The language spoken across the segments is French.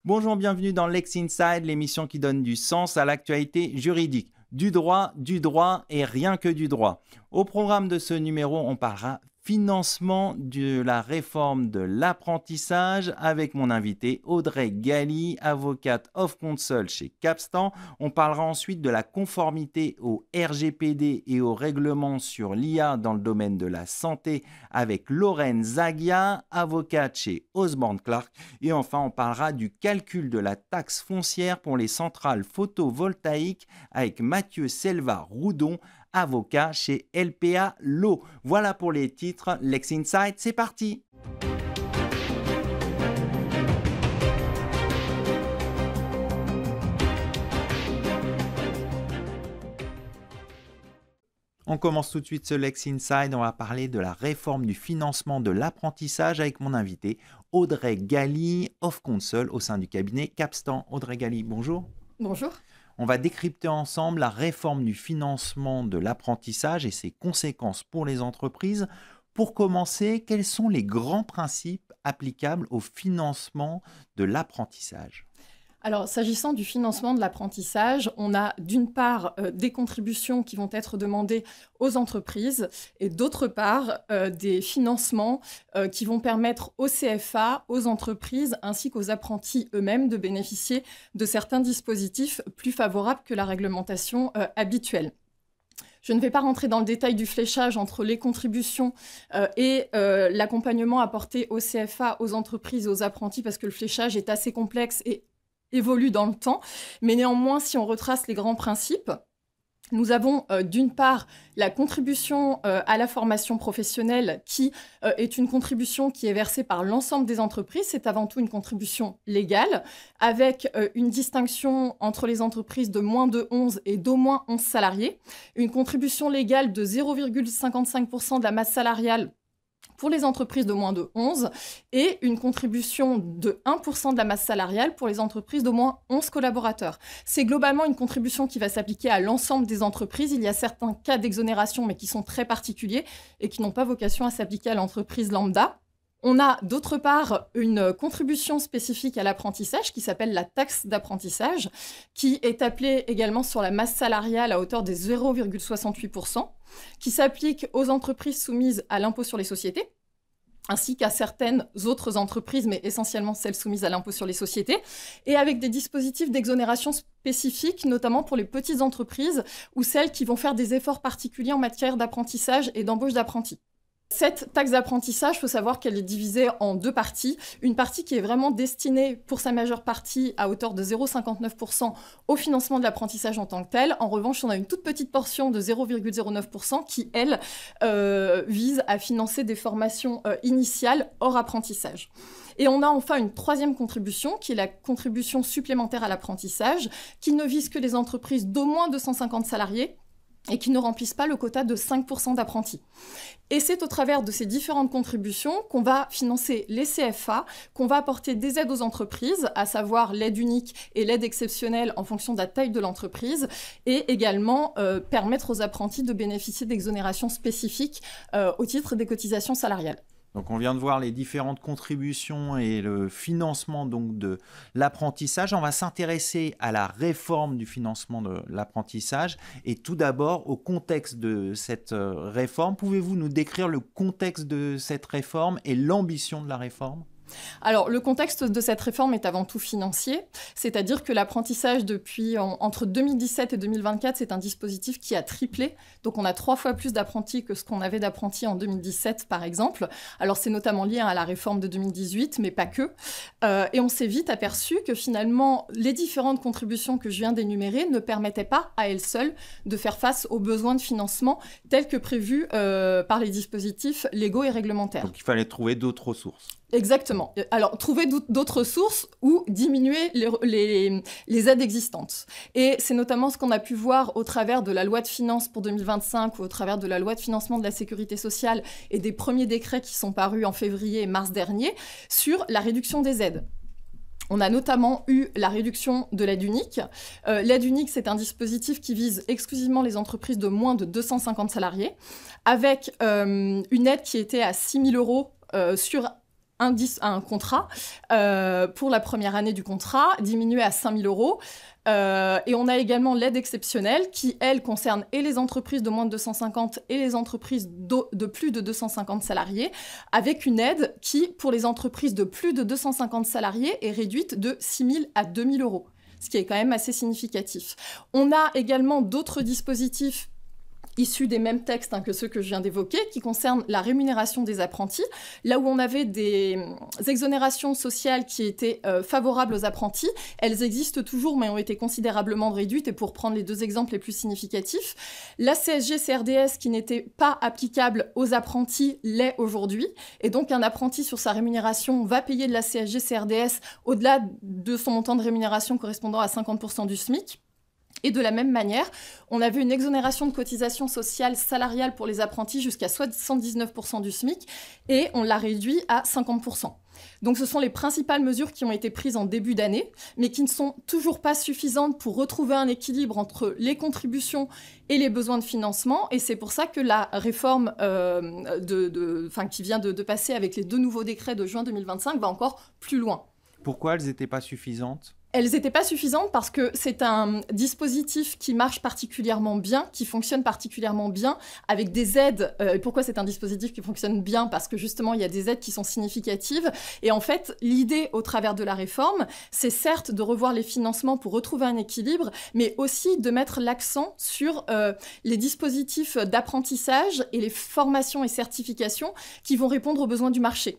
Bonjour, bienvenue dans Lex Inside, l'émission qui donne du sens à l'actualité juridique. Du droit et rien que du droit. Au programme de ce numéro, on parlera financement de la réforme de l'apprentissage avec mon invité Audrey Galli, avocate of counsel chez Capstan. On parlera ensuite de la conformité au RGPD et au règlement sur l'IA dans le domaine de la santé avec Lorraine Zaghia, avocate chez Osborne Clark. Et enfin, on parlera du calcul de la taxe foncière pour les centrales photovoltaïques avec Mathieu Selva-Roudon, avocat chez LPA Law. Voilà pour les titres. Lex Inside, c'est parti. On commence tout de suite ce Lex Inside. On va parler de la réforme du financement de l'apprentissage avec mon invité Audrey Galli, of counsel au sein du cabinet Capstan. Audrey Galli, bonjour. Bonjour. On va décrypter ensemble la réforme du financement de l'apprentissage et ses conséquences pour les entreprises. Pour commencer, quels sont les grands principes applicables au financement de l'apprentissage ? Alors, s'agissant du financement de l'apprentissage, on a d'une part des contributions qui vont être demandées aux entreprises et d'autre part des financements qui vont permettre aux CFA, aux entreprises ainsi qu'aux apprentis eux-mêmes de bénéficier de certains dispositifs plus favorables que la réglementation habituelle. Je ne vais pas rentrer dans le détail du fléchage entre les contributions et l'accompagnement apporté aux CFA, aux entreprises et aux apprentis parce que le fléchage est assez complexe et évolue dans le temps. Mais néanmoins, si on retrace les grands principes, nous avons d'une part la contribution à la formation professionnelle qui est une contribution qui est versée par l'ensemble des entreprises. C'est avant tout une contribution légale avec une distinction entre les entreprises de moins de 11 et d'au moins 11 salariés. Une contribution légale de 0,55% de la masse salariale pour les entreprises de moins de 11 et une contribution de 1% de la masse salariale pour les entreprises d'au moins 11 collaborateurs. C'est globalement une contribution qui va s'appliquer à l'ensemble des entreprises. Il y a certains cas d'exonération, mais qui sont très particuliers et qui n'ont pas vocation à s'appliquer à l'entreprise lambda. On a d'autre part une contribution spécifique à l'apprentissage qui s'appelle la taxe d'apprentissage, qui est appelée également sur la masse salariale à hauteur des 0,68%, qui s'applique aux entreprises soumises à l'impôt sur les sociétés, ainsi qu'à certaines autres entreprises, mais essentiellement celles soumises à l'impôt sur les sociétés, et avec des dispositifs d'exonération spécifiques, notamment pour les petites entreprises ou celles qui vont faire des efforts particuliers en matière d'apprentissage et d'embauche d'apprentis. Cette taxe d'apprentissage, il faut savoir qu'elle est divisée en deux parties. Une partie qui est vraiment destinée, pour sa majeure partie, à hauteur de 0,59% au financement de l'apprentissage en tant que tel. En revanche, on a une toute petite portion de 0,09% qui, elle, vise à financer des formations initiales hors apprentissage. Et on a enfin une troisième contribution, qui est la contribution supplémentaire à l'apprentissage, qui ne vise que les entreprises d'au moins 250 salariés, et qui ne remplissent pas le quota de 5% d'apprentis. Et c'est au travers de ces différentes contributions qu'on va financer les CFA, qu'on va apporter des aides aux entreprises, à savoir l'aide unique et l'aide exceptionnelle en fonction de la taille de l'entreprise, et également permettre aux apprentis de bénéficier d'exonérations spécifiques au titre des cotisations salariales. Donc on vient de voir les différentes contributions et le financement donc de l'apprentissage. On va s'intéresser à la réforme du financement de l'apprentissage et tout d'abord au contexte de cette réforme. Pouvez-vous nous décrire le contexte de cette réforme et l'ambition de la réforme ? Alors, le contexte de cette réforme est avant tout financier, c'est-à-dire que l'apprentissage entre 2017 et 2024, c'est un dispositif qui a triplé. Donc, on a 3 fois plus d'apprentis que ce qu'on avait d'apprentis en 2017, par exemple. Alors, c'est notamment lié à la réforme de 2018, mais pas que. Et on s'est vite aperçu que finalement, les différentes contributions que je viens d'énumérer ne permettaient pas à elles seules de faire face aux besoins de financement tels que prévus par les dispositifs légaux et réglementaires. Donc, il fallait trouver d'autres ressources. Exactement. Alors, trouver d'autres sources ou diminuer les aides existantes. Et c'est notamment ce qu'on a pu voir au travers de la loi de finances pour 2025 ou au travers de la loi de financement de la sécurité sociale et des premiers décrets qui sont parus en février et mars dernier sur la réduction des aides. On a notamment eu la réduction de l'aide unique. L'aide unique, c'est un dispositif qui vise exclusivement les entreprises de moins de 250 salariés, avec une aide qui était à 6 000 € sur un contrat pour la première année du contrat, diminué à 5 000 euros. Et on a également l'aide exceptionnelle qui, elle, concerne et les entreprises de moins de 250 et les entreprises de plus de 250 salariés, avec une aide qui, pour les entreprises de plus de 250 salariés, est réduite de 6 000 à 2 000 euros, ce qui est quand même assez significatif. On a également d'autres dispositifs issus des mêmes textes que ceux que je viens d'évoquer, qui concernent la rémunération des apprentis, là où on avait des exonérations sociales qui étaient favorables aux apprentis, elles existent toujours mais ont été considérablement réduites, et pour prendre les deux exemples les plus significatifs, la CSG-CRDS qui n'était pas applicable aux apprentis l'est aujourd'hui, et donc un apprenti sur sa rémunération va payer de la CSG-CRDS au-delà de son montant de rémunération correspondant à 50% du SMIC. Et de la même manière, on avait une exonération de cotisation sociale salariale pour les apprentis jusqu'à 79% du SMIC et on l'a réduit à 50%. Donc ce sont les principales mesures qui ont été prises en début d'année, mais qui ne sont toujours pas suffisantes pour retrouver un équilibre entre les contributions et les besoins de financement. Et c'est pour ça que la réforme qui vient de passer avec les 2 nouveaux décrets de juin 2025 va encore plus loin. Pourquoi elles n'étaient pas suffisantes ? Elles n'étaient pas suffisantes parce que c'est un dispositif qui marche particulièrement bien, qui fonctionne particulièrement bien, avec des aides. Pourquoi c'est un dispositif qui fonctionne bien ? Parce que justement, il y a des aides qui sont significatives. Et en fait, l'idée au travers de la réforme, c'est certes de revoir les financements pour retrouver un équilibre, mais aussi de mettre l'accent sur les dispositifs d'apprentissage et les formations et certifications qui vont répondre aux besoins du marché.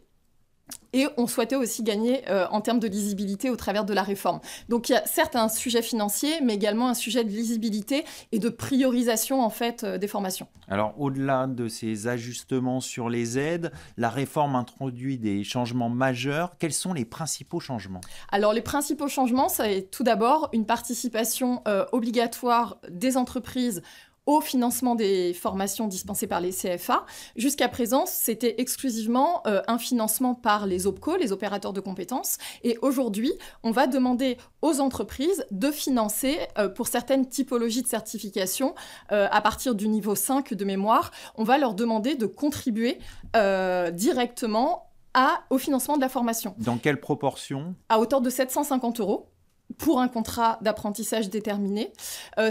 Et on souhaitait aussi gagner en termes de lisibilité au travers de la réforme. Donc il y a certes un sujet financier, mais également un sujet de lisibilité et de priorisation en fait des formations. Alors au-delà de ces ajustements sur les aides, la réforme introduit des changements majeurs. Quels sont les principaux changements ? Alors les principaux changements, c'est tout d'abord une participation obligatoire des entreprises au financement des formations dispensées par les CFA. Jusqu'à présent, c'était exclusivement un financement par les OPCO, les opérateurs de compétences. Et aujourd'hui, on va demander aux entreprises de financer pour certaines typologies de certification à partir du niveau 5 de mémoire. On va leur demander de contribuer directement au financement de la formation. Dans quelle proportion ? À hauteur de 750 € pour un contrat d'apprentissage déterminé,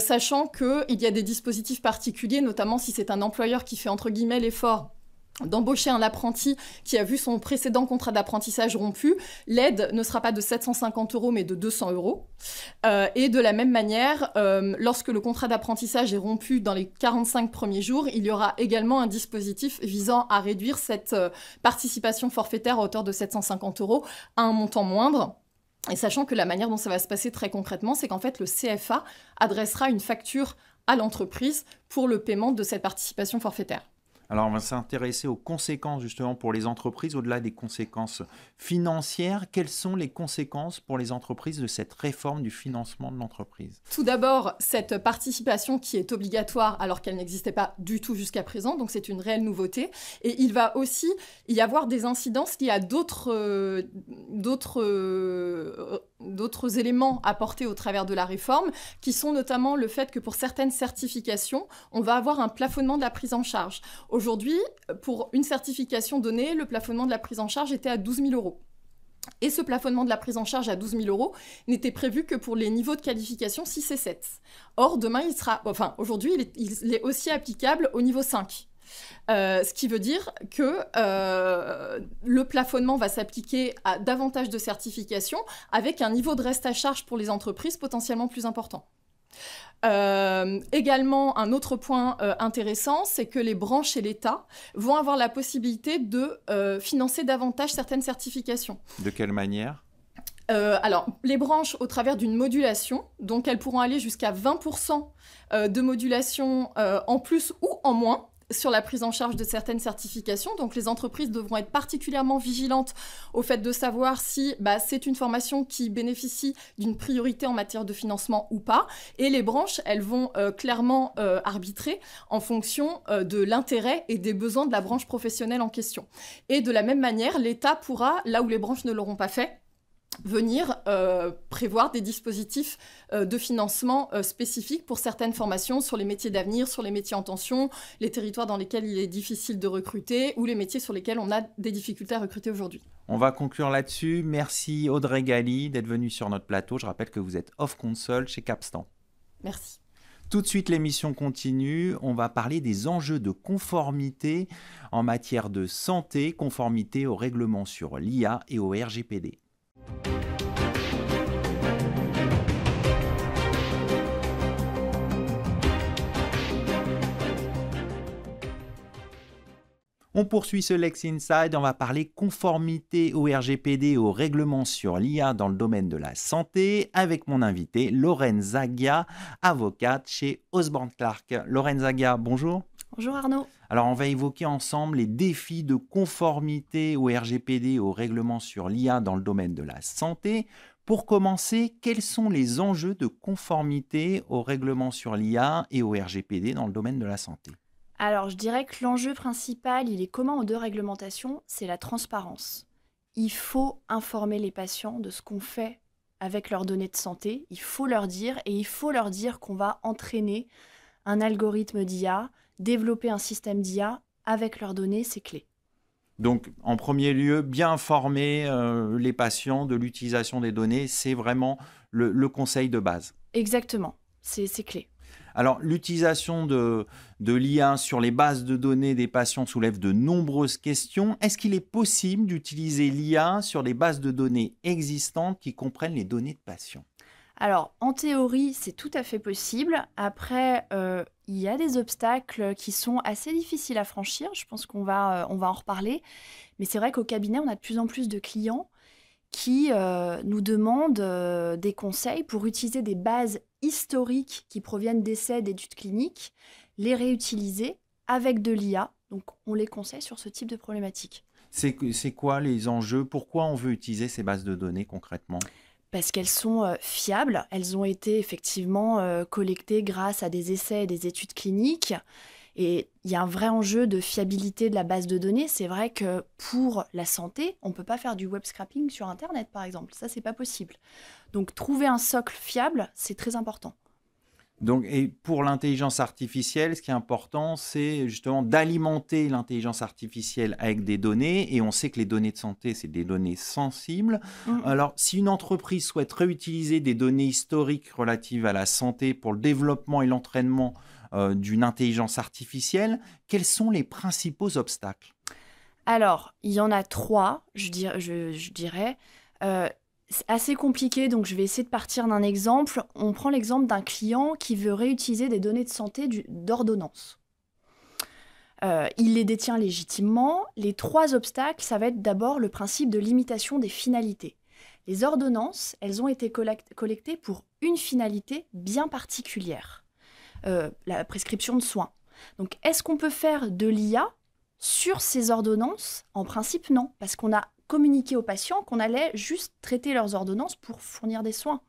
sachant qu'il y a des dispositifs particuliers, notamment si c'est un employeur qui fait entre guillemets l'effort d'embaucher un apprenti qui a vu son précédent contrat d'apprentissage rompu, l'aide ne sera pas de 750 € mais de 200 €. Et de la même manière, lorsque le contrat d'apprentissage est rompu dans les 45 premiers jours, il y aura également un dispositif visant à réduire cette participation forfaitaire à hauteur de 750 € à un montant moindre. Et sachant que la manière dont ça va se passer très concrètement, c'est qu'en fait, le CFA adressera une facture à l'entreprise pour le paiement de cette participation forfaitaire. Alors, on va s'intéresser aux conséquences justement pour les entreprises, au-delà des conséquences financières. Quelles sont les conséquences pour les entreprises de cette réforme du financement de l'entreprise ? Tout d'abord, cette participation qui est obligatoire alors qu'elle n'existait pas du tout jusqu'à présent, donc c'est une réelle nouveauté. Et il va aussi y avoir des incidences liées à d'autres éléments apportés au travers de la réforme, qui sont notamment le fait que pour certaines certifications, on va avoir un plafonnement de la prise en charge. Aujourd'hui, pour une certification donnée, le plafonnement de la prise en charge était à 12 000 €. Et ce plafonnement de la prise en charge à 12 000 € n'était prévu que pour les niveaux de qualification 6 et 7. Or, aujourd'hui, il est aussi applicable au niveau 5. Ce qui veut dire que le plafonnement va s'appliquer à davantage de certifications avec un niveau de reste à charge pour les entreprises potentiellement plus important. Également, un autre point intéressant, c'est que les branches et l'État vont avoir la possibilité de financer davantage certaines certifications. De quelle manière ? Alors, les branches au travers d'une modulation, donc elles pourront aller jusqu'à 20% de modulation en plus ou en moins sur la prise en charge de certaines certifications. Donc les entreprises devront être particulièrement vigilantes au fait de savoir si c'est une formation qui bénéficie d'une priorité en matière de financement ou pas. Et les branches, elles vont clairement arbitrer en fonction de l'intérêt et des besoins de la branche professionnelle en question. Et de la même manière, l'État pourra, là où les branches ne l'auront pas fait, venir prévoir des dispositifs de financement spécifiques pour certaines formations sur les métiers d'avenir, sur les métiers en tension, les territoires dans lesquels il est difficile de recruter ou les métiers sur lesquels on a des difficultés à recruter aujourd'hui. On va conclure là-dessus. Merci Audrey Galli d'être venue sur notre plateau. Je rappelle que vous êtes off console chez Capstan. Merci. Tout de suite, l'émission continue. On va parler des enjeux de conformité en matière de santé, conformité au règlement sur l'IA et au RGPD. On poursuit ce Lex Inside, on va parler conformité au RGPD et au règlement sur l'IA dans le domaine de la santé avec mon invité Lorraine Zaghia, avocate chez Osborne Clarke. Lorraine Zaghia, bonjour. Bonjour Arnaud. Alors on va évoquer ensemble les défis de conformité au RGPD et au règlement sur l'IA dans le domaine de la santé. Pour commencer, quels sont les enjeux de conformité au règlement sur l'IA et au RGPD dans le domaine de la santé ? Alors, je dirais que l'enjeu principal, il est commun aux deux réglementations, c'est la transparence. Il faut informer les patients de ce qu'on fait avec leurs données de santé. Il faut leur dire, et il faut leur dire qu'on va entraîner un algorithme d'IA, développer un système d'IA avec leurs données, c'est clé. Donc, en premier lieu, bien informer les patients de l'utilisation des données, c'est vraiment le conseil de base. Exactement, c'est clé. Alors, l'utilisation de l'IA sur les bases de données des patients soulève de nombreuses questions. Est-ce qu'il est possible d'utiliser l'IA sur des bases de données existantes qui comprennent les données de patients ? Alors, en théorie, c'est tout à fait possible. Après, il y a des obstacles qui sont assez difficiles à franchir. Je pense qu'on va en reparler. Mais c'est vrai qu'au cabinet, on a de plus en plus de clients qui nous demandent des conseils pour utiliser des bases historiques qui proviennent d'essais, d'études cliniques, les réutiliser avec de l'IA. Donc, on les conseille sur ce type de problématique. C'est quoi les enjeux ? Pourquoi on veut utiliser ces bases de données concrètement ? Parce qu'elles sont fiables. Elles ont été effectivement collectées grâce à des essais et des études cliniques. Et il y a un vrai enjeu de fiabilité de la base de données. C'est vrai que pour la santé, on ne peut pas faire du web scraping sur Internet, par exemple. Ça, c'est pas possible. Donc, trouver un socle fiable, c'est très important. Donc, et pour l'intelligence artificielle, ce qui est important, c'est justement d'alimenter l'intelligence artificielle avec des données. Et on sait que les données de santé, c'est des données sensibles. Alors, si une entreprise souhaite réutiliser des données historiques relatives à la santé pour le développement et l'entraînement d'une intelligence artificielle, quels sont les principaux obstacles ? Alors, il y en a 3, je dirais. C'est assez compliqué, donc je vais essayer de partir d'un exemple. On prend l'exemple d'un client qui veut réutiliser des données de santé d'ordonnance. Il les détient légitimement. Les 3 obstacles, ça va être d'abord le principe de limitation des finalités. Les ordonnances, elles ont été collectées pour une finalité bien particulière. La prescription de soins. Donc, est-ce qu'on peut faire de l'IA sur ces ordonnances ? En principe, non, parce qu'on a communiqué aux patients qu'on allait juste traiter leurs ordonnances pour fournir des soins.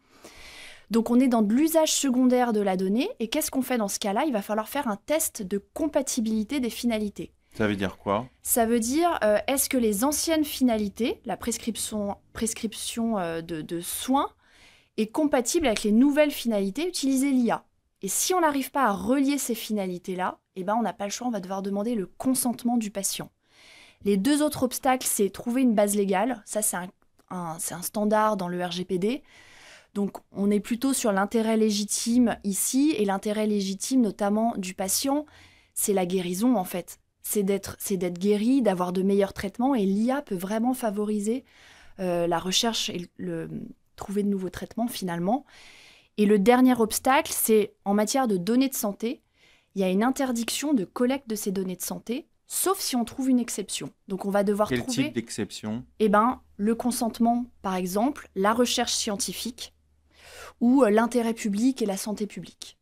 Donc, on est dans de l'usage secondaire de la donnée, et qu'est-ce qu'on fait dans ce cas-là ? Il va falloir faire un test de compatibilité des finalités. Ça veut dire quoi ? Ça veut dire, est-ce que les anciennes finalités, la prescription de soins, est compatible avec les nouvelles finalités, utiliser l'IA ? Et si on n'arrive pas à relier ces finalités-là, on n'a pas le choix, on va devoir demander le consentement du patient. Les 2 autres obstacles, c'est trouver une base légale. Ça, c'est un standard dans le RGPD. Donc, on est plutôt sur l'intérêt légitime ici. Et l'intérêt légitime, notamment du patient, c'est la guérison, en fait. C'est d'être guéri, d'avoir de meilleurs traitements. Et l'IA peut vraiment favoriser la recherche et trouver de nouveaux traitements, finalement. Et le dernier obstacle, c'est en matière de données de santé, il y a une interdiction de collecte de ces données de santé, sauf si on trouve une exception. Donc on va devoir trouver... Quel type d'exception ? Le consentement, par exemple, la recherche scientifique ou l'intérêt public et la santé publique.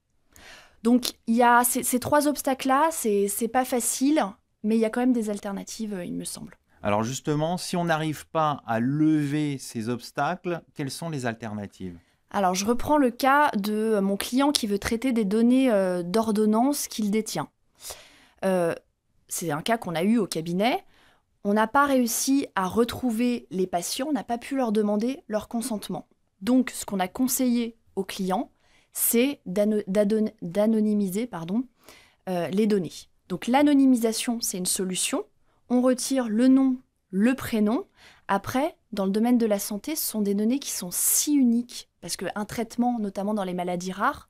Donc il y a ces 3 obstacles-là, c'est pas facile, mais il y a quand même des alternatives, il me semble. Alors justement, si on n'arrive pas à lever ces obstacles, quelles sont les alternatives ? Alors, je reprends le cas de mon client qui veut traiter des données d'ordonnance qu'il détient. C'est un cas qu'on a eu au cabinet. on n'a pas réussi à retrouver les patients, on n'a pas pu leur demander leur consentement. Donc, ce qu'on a conseillé aux clients, c'est d'anonymiser les données. Donc, l'anonymisation, c'est une solution. On retire le nom, le prénom. Après, dans le domaine de la santé, ce sont des données qui sont si uniques, parce qu'un traitement, notamment dans les maladies rares,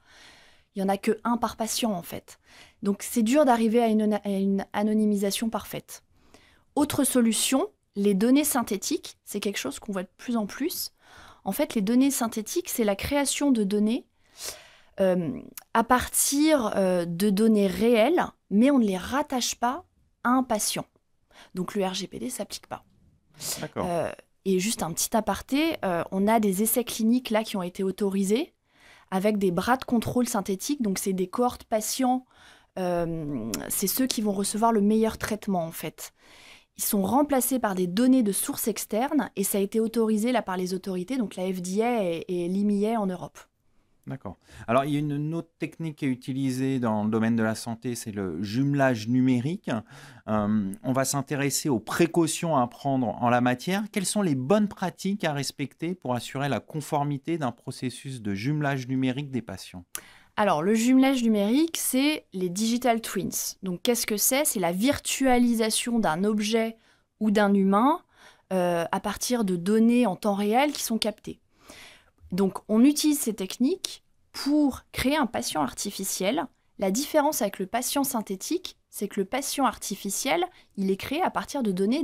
il n'y en a que un par patient, en fait. Donc, c'est dur d'arriver à une anonymisation parfaite. Autre solution, les données synthétiques, c'est quelque chose qu'on voit de plus en plus. En fait, les données synthétiques, c'est la création de données à partir de données réelles, mais on ne les rattache pas à un patient. Donc, le RGPD ne s'applique pas. D'accord. Et juste un petit aparté, on a des essais cliniques là qui ont été autorisés avec des bras de contrôle synthétiques. Donc, c'est des cohortes patients, c'est ceux qui vont recevoir le meilleur traitement, en fait. Ils sont remplacés par des données de sources externes et ça a été autorisé là par les autorités, donc la FDA et l'EMA en Europe. D'accord. Alors, il y a une autre technique qui est utilisée dans le domaine de la santé, c'est le jumelage numérique. On va s'intéresser aux précautions à prendre en la matière. Quelles sont les bonnes pratiques à respecter pour assurer la conformité d'un processus de jumelage numérique des patients ? Alors, le jumelage numérique, c'est les digital twins. Donc, qu'est-ce que c'est ? C'est la virtualisation d'un objet ou d'un humain à partir de données en temps réel qui sont captées. Donc, on utilise ces techniques pour créer un patient artificiel. La différence avec le patient synthétique, c'est que le patient artificiel, il est créé à partir de données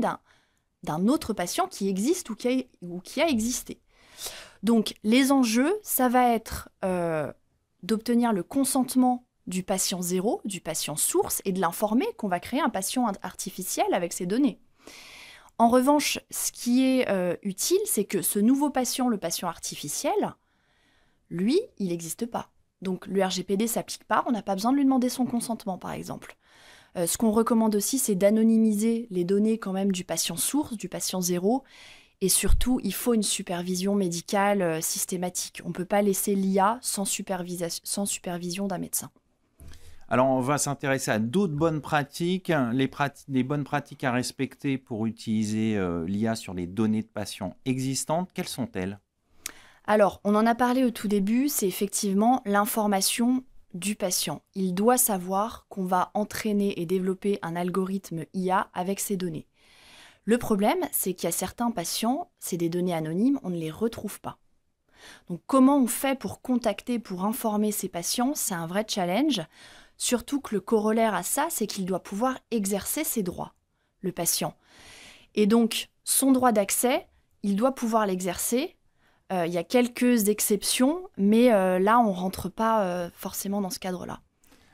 d'un autre patient qui existe ou qui a existé. Donc, les enjeux, ça va être d'obtenir le consentement du patient zéro, du patient source, et de l'informer qu'on va créer un patient artificiel avec ces données. En revanche, ce qui est utile, c'est que ce nouveau patient, le patient artificiel, lui, il n'existe pas. Donc le RGPD ne s'applique pas, on n'a pas besoin de lui demander son consentement, par exemple. Ce qu'on recommande aussi, c'est d'anonymiser les données quand même du patient source, du patient zéro, et surtout, il faut une supervision médicale systématique. On ne peut pas laisser l'IA sans supervision d'un médecin. Alors, on va s'intéresser à d'autres bonnes pratiques, les bonnes pratiques à respecter pour utiliser l'IA sur les données de patients existantes. Quelles sont-elles ? Alors, on en a parlé au tout début, c'est effectivement l'information du patient. Il doit savoir qu'on va entraîner et développer un algorithme IA avec ces données. Le problème, c'est qu'il y a certains patients, c'est des données anonymes, on ne les retrouve pas. Donc comment on fait pour contacter, pour informer ces patients ? C'est un vrai challenge, surtout que le corollaire à ça, c'est qu'il doit pouvoir exercer ses droits, le patient. Et donc, son droit d'accès, il doit pouvoir l'exercer. Il y a quelques exceptions, mais là, on ne rentre pas forcément dans ce cadre-là.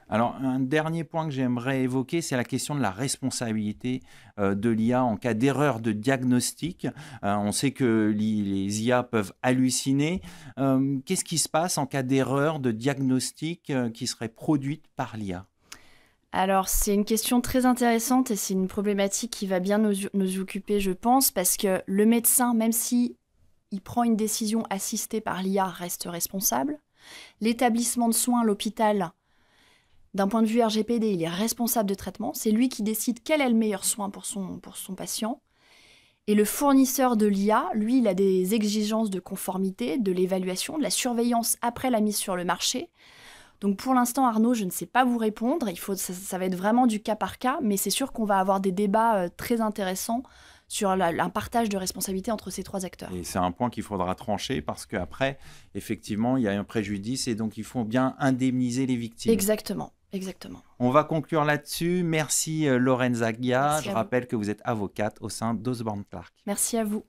Alors, un dernier point que j'aimerais évoquer, c'est la question de la responsabilité de l'IA en cas d'erreur de diagnostic. On sait que les IA peuvent halluciner. Qu'est-ce qui se passe en cas d'erreur de diagnostic qui serait produite par l'IA ? Alors, c'est une question très intéressante et c'est une problématique qui va bien nous occuper, je pense, parce que le médecin, même si il prend une décision assistée par l'IA, reste responsable. L'établissement de soins, l'hôpital, d'un point de vue RGPD, il est responsable de traitement. C'est lui qui décide quel est le meilleur soin pour son patient. Et le fournisseur de l'IA, lui, il a des exigences de conformité, de l'évaluation, de la surveillance après la mise sur le marché. Donc pour l'instant, Arnaud, je ne sais pas vous répondre. Ça va être vraiment du cas par cas, mais c'est sûr qu'on va avoir des débats très intéressants sur un partage de responsabilité entre ces trois acteurs. Et c'est un point qu'il faudra trancher parce qu'après, effectivement, il y a un préjudice et donc il faut bien indemniser les victimes. Exactement. On va conclure là-dessus. Merci Lorenza Ghia. Je rappelle que vous êtes avocate au sein d'Osborne Clarke. Merci à vous.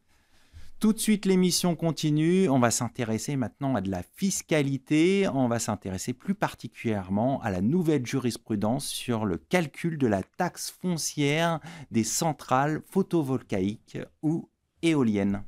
Tout de suite, l'émission continue. On va s'intéresser maintenant à de la fiscalité. On va s'intéresser plus particulièrement à la nouvelle jurisprudence sur le calcul de la taxe foncière des centrales photovoltaïques ou éoliennes.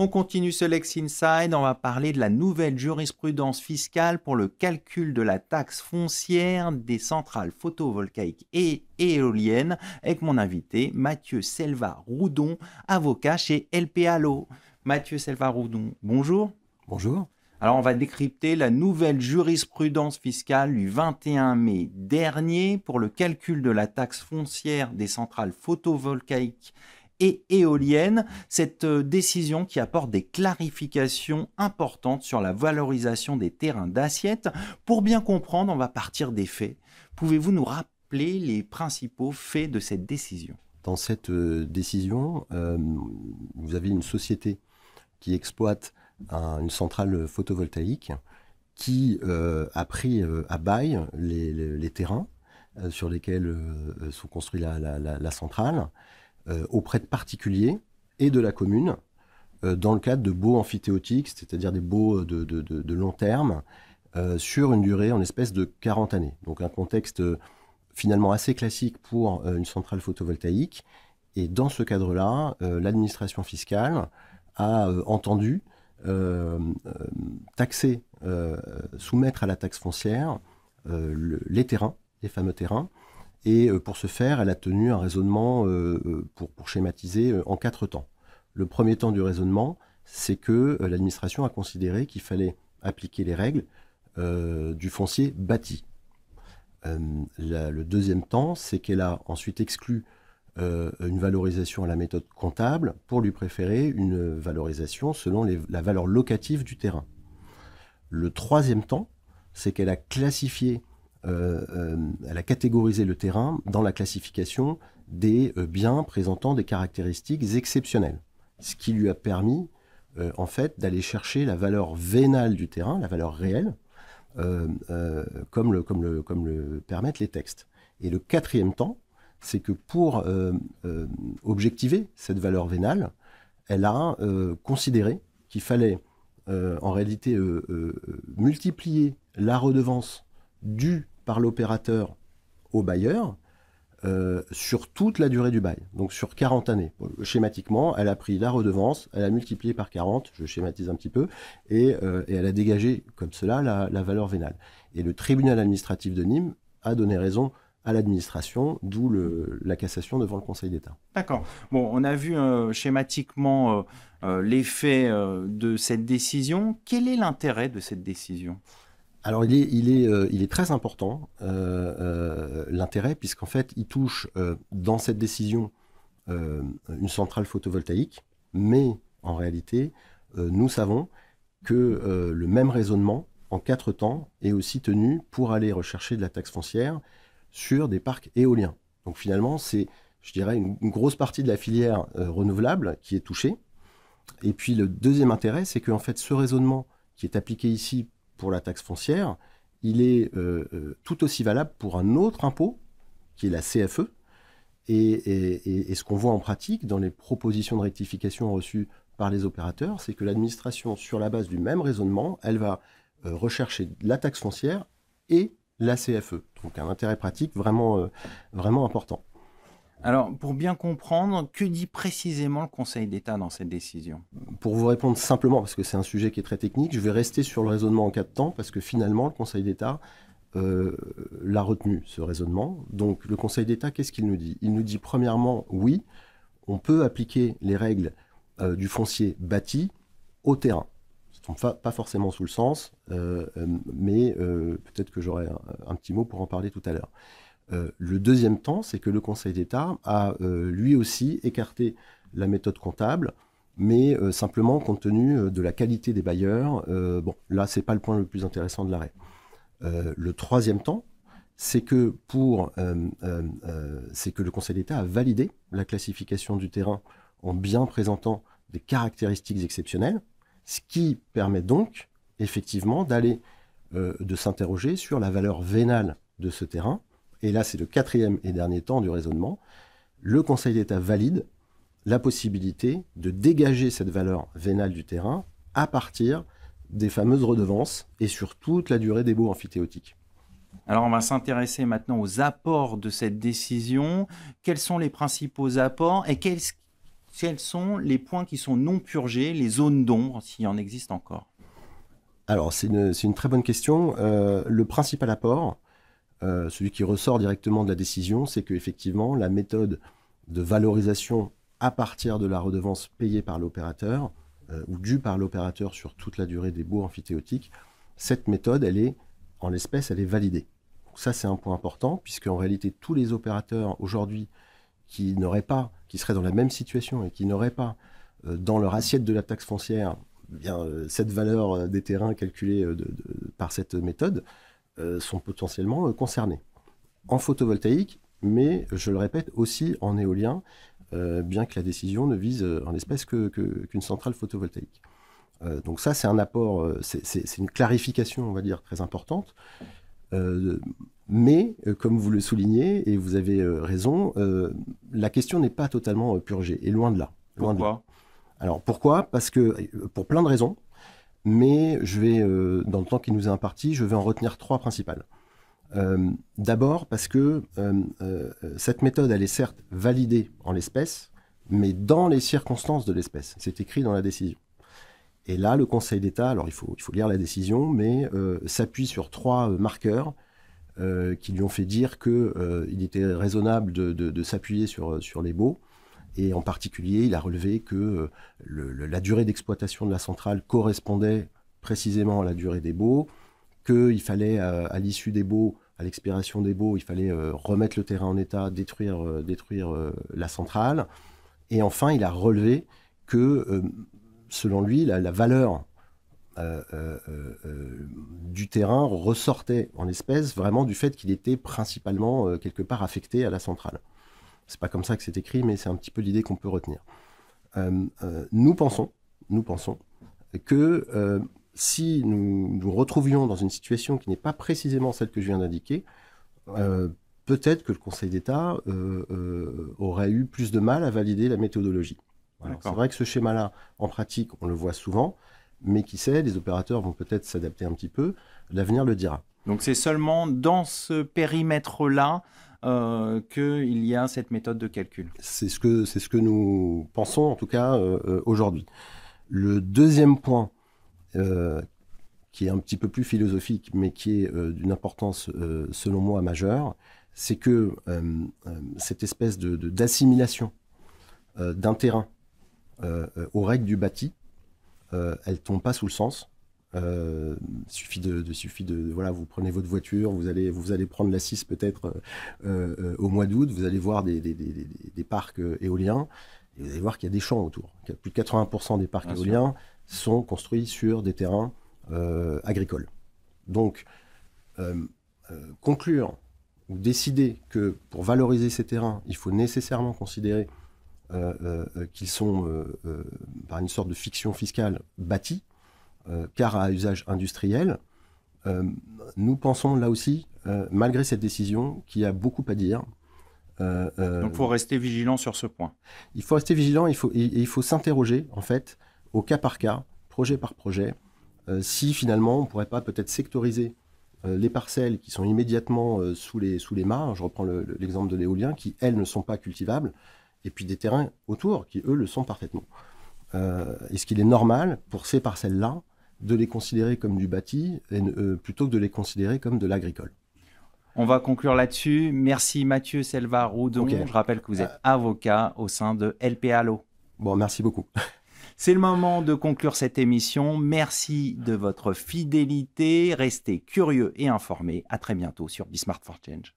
On continue ce Lex Inside, on va parler de la nouvelle jurisprudence fiscale pour le calcul de la taxe foncière des centrales photovoltaïques et éoliennes avec mon invité Mathieu Selva-Roudon, avocat chez LPA Law. Mathieu Selvaroudon, bonjour. Bonjour. Alors, on va décrypter la nouvelle jurisprudence fiscale du 21 mai dernier pour le calcul de la taxe foncière des centrales photovoltaïques et éoliennes. Cette décision qui apporte des clarifications importantes sur la valorisation des terrains d'assiette. Pour bien comprendre, on va partir des faits. Pouvez-vous nous rappeler les principaux faits de cette décision ? Dans cette décision, vous avez une société qui exploite une centrale photovoltaïque qui a pris à bail les terrains sur lesquels sont construits la centrale auprès de particuliers et de la commune dans le cadre de baux amphithéotiques, c'est-à-dire des baux de long terme sur une durée en espèce de 40 années. Donc un contexte finalement assez classique pour une centrale photovoltaïque. Et dans ce cadre-là, l'administration fiscale a entendu taxer, soumettre à la taxe foncière les terrains, les fameux terrains. Et pour ce faire, elle a tenu un raisonnement, pour schématiser, en 4 temps. Le premier temps du raisonnement, c'est que l'administration a considéré qu'il fallait appliquer les règles du foncier bâti. Le deuxième temps, c'est qu'elle a ensuite exclu une valorisation à la méthode comptable pour lui préférer une valorisation selon la valeur locative du terrain. Le troisième temps, c'est qu'elle a classifié, elle a catégorisé le terrain dans la classification des biens présentant des caractéristiques exceptionnelles, ce qui lui a permis en fait d'aller chercher la valeur vénale du terrain, la valeur réelle, comme le permettent les textes. Et le quatrième temps, c'est que pour objectiver cette valeur vénale, elle a considéré qu'il fallait en réalité multiplier la redevance due par l'opérateur au bailleur sur toute la durée du bail, donc sur 40 années. Schématiquement, elle a pris la redevance, elle a multiplié par 40, je schématise un petit peu, et elle a dégagé comme cela la valeur vénale. Et le tribunal administratif de Nîmes a donné raison à l'administration, d'où la cassation devant le Conseil d'État. D'accord. Bon, on a vu schématiquement l'effet de cette décision. Quel est l'intérêt de cette décision ? Alors, il est très important, l'intérêt, puisqu'en fait, il touche dans cette décision une centrale photovoltaïque, mais en réalité, nous savons que le même raisonnement, en 4 temps, est aussi tenu pour aller rechercher de la taxe foncière sur des parcs éoliens. Donc finalement, c'est, je dirais, une grosse partie de la filière renouvelable qui est touchée. Et puis le deuxième intérêt, c'est qu'en fait, ce raisonnement qui est appliqué ici pour la taxe foncière, il est tout aussi valable pour un autre impôt, qui est la CFE. Et ce qu'on voit en pratique dans les propositions de rectification reçues par les opérateurs, c'est que l'administration, sur la base du même raisonnement, elle va rechercher la taxe foncière et la CFE. Donc un intérêt pratique vraiment important. Alors, pour bien comprendre, que dit précisément le Conseil d'État dans cette décision ? Pour vous répondre simplement, parce que c'est un sujet qui est très technique, je vais rester sur le raisonnement en 4 temps, parce que finalement, le Conseil d'État l'a retenu, ce raisonnement. Donc le Conseil d'État, qu'est-ce qu'il nous dit ? Il nous dit premièrement, oui, on peut appliquer les règles du foncier bâti au terrain. Ça ne tombe pas forcément sous le sens, mais peut-être que j'aurai un petit mot pour en parler tout à l'heure. Le deuxième temps, c'est que le Conseil d'État a lui aussi écarté la méthode comptable, mais simplement compte tenu de la qualité des bailleurs. Bon, là, ce n'est pas le point le plus intéressant de l'arrêt. Le troisième temps, c'est que, c'est que le Conseil d'État a validé la classification du terrain en bien présentant des caractéristiques exceptionnelles, ce qui permet donc effectivement de s'interroger sur la valeur vénale de ce terrain. Et là, c'est le quatrième et dernier temps du raisonnement. Le Conseil d'État valide la possibilité de dégager cette valeur vénale du terrain à partir des fameuses redevances et sur toute la durée des baux amphithéotiques. Alors, on va s'intéresser maintenant aux apports de cette décision. Quels sont les principaux apports et quels sont les points qui sont non purgés, les zones d'ombre, s'il y en existe encore ? Alors, c'est une très bonne question. Le principal apport, celui qui ressort directement de la décision, c'est qu'effectivement, la méthode de valorisation à partir de la redevance payée par l'opérateur ou due par l'opérateur sur toute la durée des baux emphytéotiques, cette méthode, en l'espèce, elle est validée. Donc ça, c'est un point important, puisqu'en réalité, tous les opérateurs aujourd'hui qui seraient dans la même situation et qui n'auraient pas dans leur assiette de la taxe foncière cette valeur des terrains calculée par cette méthode, sont potentiellement concernés. En photovoltaïque, mais je le répète aussi en éolien, bien que la décision ne vise en l'espèce qu'une centrale photovoltaïque. Donc ça, c'est un apport, c'est une clarification, on va dire, très importante. Mais, comme vous le soulignez, et vous avez raison, la question n'est pas totalement purgée, et loin de là. Pourquoi ? Alors pourquoi ? Parce que, pour plein de raisons, mais je vais, dans le temps qui nous est imparti, je vais en retenir 3 principales. D'abord parce que cette méthode, elle est certes validée en l'espèce, mais dans les circonstances de l'espèce. C'est écrit dans la décision. Et là, le Conseil d'État, alors il faut lire la décision, mais s'appuie sur 3 marqueurs qui lui ont fait dire qu'il était raisonnable de s'appuyer sur les baux. Et en particulier, il a relevé que la durée d'exploitation de la centrale correspondait précisément à la durée des baux, qu'il fallait, à l'issue des baux, à l'expiration des baux, il fallait remettre le terrain en état, détruire la centrale. Et enfin, il a relevé que, selon lui, la valeur du terrain ressortait en espèces vraiment du fait qu'il était principalement quelque part affecté à la centrale. C'est pas comme ça que c'est écrit, mais c'est un petit peu l'idée qu'on peut retenir. Nous pensons que si nous nous retrouvions dans une situation qui n'est pas précisément celle que je viens d'indiquer, peut-être que le Conseil d'État aurait eu plus de mal à valider la méthodologie. C'est vrai que ce schéma-là, en pratique, on le voit souvent, mais qui sait, les opérateurs vont peut-être s'adapter un petit peu, l'avenir le dira. Donc c'est seulement dans ce périmètre-là qu'il y a cette méthode de calcul. C'est ce que nous pensons, en tout cas, aujourd'hui. Le deuxième point, qui est un petit peu plus philosophique, mais qui est d'une importance, selon moi, majeure, c'est que cette espèce d'assimilation d'un terrain aux règles du bâti, elle ne tombe pas sous le sens. Suffit de voilà, vous prenez votre voiture, vous allez prendre la 6 peut-être au mois d'août, vous allez voir des parcs éoliens, et vous allez voir qu'il y a des champs autour. Plus de 80% des parcs éoliens sont construits sur des terrains agricoles. Donc, conclure ou décider que pour valoriser ces terrains, il faut nécessairement considérer qu'ils sont, par une sorte de fiction fiscale, bâtis, car à usage industriel, nous pensons là aussi, malgré cette décision, qu'il y a beaucoup à dire. Donc il faut rester vigilant sur ce point. Il faut rester vigilant, il faut s'interroger, en fait, au cas par cas, projet par projet, si finalement on ne pourrait pas peut-être sectoriser les parcelles qui sont immédiatement sous les mâts, je reprends l'exemple de l'éolien, qui, elles, ne sont pas cultivables, et puis des terrains autour qui, eux, le sont parfaitement. Est-ce qu'il est normal, pour ces parcelles-là, de les considérer comme du bâti, plutôt que de les considérer comme de l'agricole? On va conclure là-dessus. Merci Mathieu Selva-Roudon. Okay. Je rappelle que vous êtes avocat au sein de LPA Law. Bon, merci beaucoup. C'est le moment de conclure cette émission. Merci de votre fidélité. Restez curieux et informés. À très bientôt sur Be Smart for Change.